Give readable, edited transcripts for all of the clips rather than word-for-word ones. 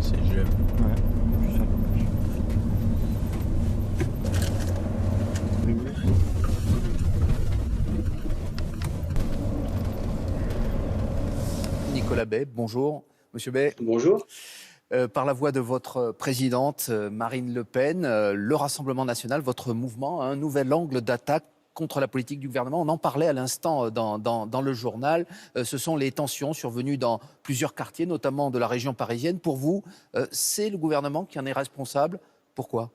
c'est GM. Ouais, je suis sur Nicolas Bay, bonjour. Monsieur Bay, Bonjour. par la voix de votre présidente Marine Le Pen, le Rassemblement national, votre mouvement, a un nouvel angle d'attaque contre la politique du gouvernement. On en parlait à l'instant dans le journal. Ce sont les tensions survenues dans plusieurs quartiers, notamment de la région parisienne. Pour vous, c'est le gouvernement qui en est responsable. Pourquoi ?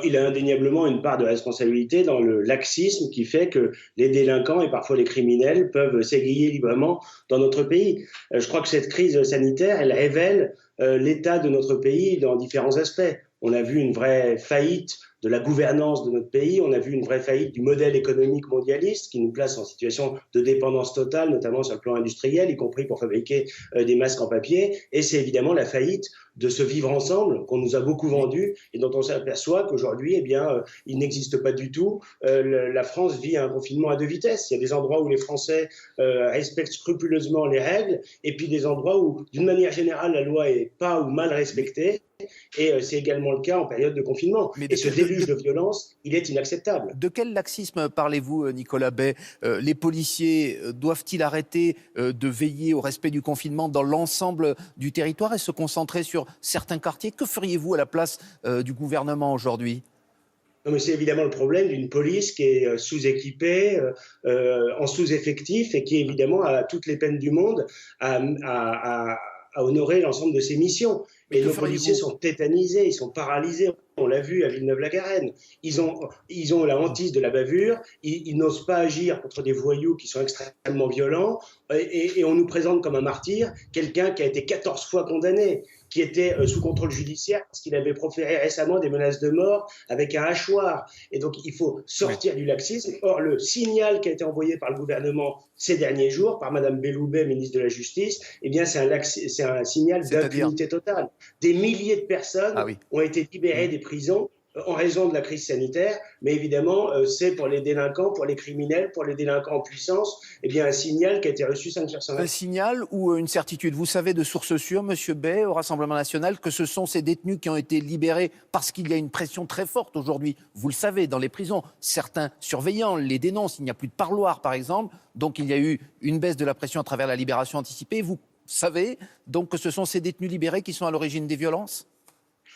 Il a indéniablement une part de responsabilité dans le laxisme qui fait que les délinquants et parfois les criminels peuvent s'aiguiller librement dans notre pays. Je crois que cette crise sanitaire, elle révèle l'état de notre pays dans différents aspects. On a vu une vraie faillite de la gouvernance de notre pays, on a vu une vraie faillite du modèle économique mondialiste qui nous place en situation de dépendance totale, notamment sur le plan industriel, y compris pour fabriquer des masques en papier. Et c'est évidemment la faillite de ce vivre ensemble qu'on nous a beaucoup vendu et dont on s'aperçoit qu'aujourd'hui, il n'existe pas du tout. La France vit un confinement à deux vitesses. Il y a des endroits où les Français respectent scrupuleusement les règles et puis des endroits où, d'une manière générale, la loi est pas ou mal respectée. Et c'est également le cas en période de confinement. Et ce déluge de violence, il est inacceptable. De quel laxisme parlez-vous, Nicolas Bay ? Les policiers doivent-ils arrêter de veiller au respect du confinement dans l'ensemble du territoire et se concentrer sur certains quartiers ? Que feriez-vous à la place du gouvernement aujourd'hui ? Non, mais c'est évidemment le problème d'une police qui est sous-équipée, en sous-effectif et qui évidemment a toutes les peines du monde à honorer l'ensemble de ses missions. Et nos policiers sont tétanisés, ils sont paralysés. On l'a vu à Villeneuve-la-Garenne. Ils ont la hantise de la bavure, ils n'osent pas agir contre des voyous qui sont extrêmement violents, et on nous présente comme un martyr quelqu'un qui a été 14 fois condamné, qui était sous contrôle judiciaire parce qu'il avait proféré récemment des menaces de mort avec un hachoir. Et donc, il faut sortir du laxisme. Or, le signal qui a été envoyé par le gouvernement ces derniers jours, par Mme Belloubet, ministre de la Justice, eh bien, c'est un signal d'impunité totale. Des milliers de personnes ont été libérées des prisons en raison de la crise sanitaire, mais évidemment, c'est pour les délinquants, pour les criminels, pour les délinquants en puissance, eh bien, un signal qui a été reçu 5 sur 5. Un signal ou une certitude ? Vous savez de source sûre, Monsieur Bay, au Rassemblement national, que ce sont ces détenus qui ont été libérés parce qu'il y a une pression très forte aujourd'hui. Vous le savez, dans les prisons, certains surveillants les dénoncent. Il n'y a plus de parloir, par exemple. Donc, il y a eu une baisse de la pression à travers la libération anticipée. Vous savez donc que ce sont ces détenus libérés qui sont à l'origine des violences ?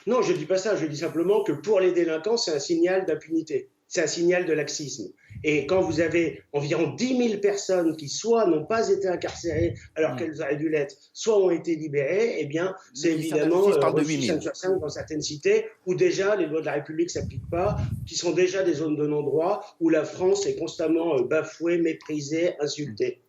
Non, je ne dis pas ça. Je dis simplement que pour les délinquants, c'est un signal d'impunité. C'est un signal de laxisme. Et quand vous avez environ 10 000 personnes qui soit n'ont pas été incarcérées alors qu'elles auraient dû l'être, soit ont été libérées, eh bien, c'est évidemment reçu 5 sur 5 dans certaines cités où déjà les lois de la République ne s'appliquent pas, qui sont déjà des zones de non-droit, où la France est constamment bafouée, méprisée, insultée.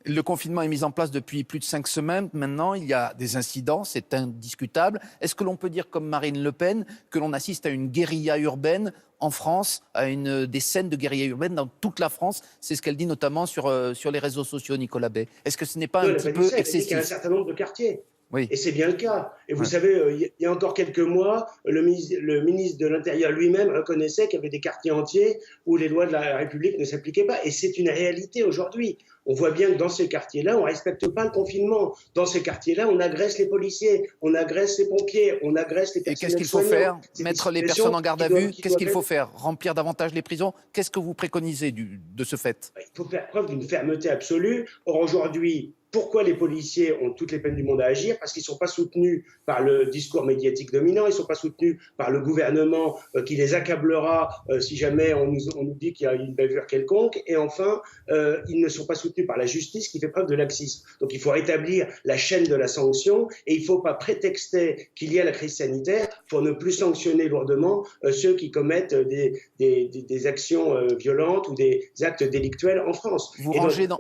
Le confinement est mis en place depuis plus de 5 semaines. Maintenant, il y a des incidents, c'est indiscutable. Est-ce que l'on peut dire, comme Marine Le Pen, que l'on assiste à une guérilla urbaine en France, à des scènes de guérilla urbaine dans toute la France ? C'est ce qu'elle dit notamment sur les réseaux sociaux, Nicolas Bay. Est-ce que ce n'est pas un petit peu excessif ? Elle dit qu'il y a un certain nombre de quartiers. Oui. Et c'est bien le cas. Et vous savez, il y a encore quelques mois, le ministre de l'Intérieur lui-même reconnaissait qu'il y avait des quartiers entiers où les lois de la République ne s'appliquaient pas. Et c'est une réalité aujourd'hui. On voit bien que dans ces quartiers-là, on ne respecte pas le confinement. Dans ces quartiers-là, on agresse les policiers, on agresse les pompiers, on agresse les personnels. Et qu'est-ce qu'il faut faire ? Mettre les personnes en garde à vue ? Qu'est-ce qu'il faut faire ? Remplir davantage les prisons ? Qu'est-ce que vous préconisez de ce fait ? Il faut faire preuve d'une fermeté absolue. Or, aujourd'hui, pourquoi les policiers ont toutes les peines du monde à agir ? Parce qu'ils ne sont pas soutenus par le discours médiatique dominant, ils ne sont pas soutenus par le gouvernement qui les accablera si jamais on nous dit qu'il y a une bavure quelconque. Et enfin, ils ne sont pas soutenus par la justice qui fait preuve de laxisme. Donc il faut rétablir la chaîne de la sanction et il ne faut pas prétexter qu'il y a la crise sanitaire pour ne plus sanctionner lourdement ceux qui commettent des actions violentes ou des actes délictuels en France. Vous rangez dans...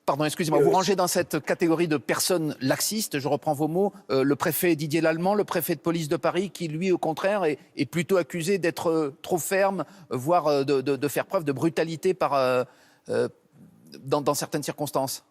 Pardon, excusez-moi, vous rangez dans cette catégorie de personnes laxistes, je reprends vos mots, le préfet Didier Lallement, le préfet de police de Paris, qui lui, au contraire, est plutôt accusé d'être trop ferme, voire de faire preuve de brutalité dans certaines circonstances.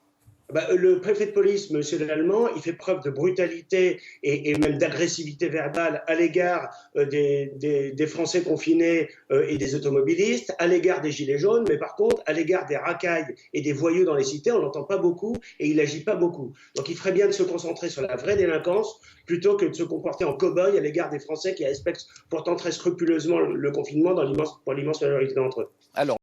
Le préfet de police, M. Lallemand, il fait preuve de brutalité et même d'agressivité verbale à l'égard des Français confinés et des automobilistes, à l'égard des gilets jaunes, mais par contre, à l'égard des racailles et des voyous dans les cités, on n'entend pas beaucoup et il n'agit pas beaucoup. Donc il ferait bien de se concentrer sur la vraie délinquance plutôt que de se comporter en cow-boy à l'égard des Français qui respectent pourtant très scrupuleusement le confinement pour l'immense majorité d'entre eux. Alors,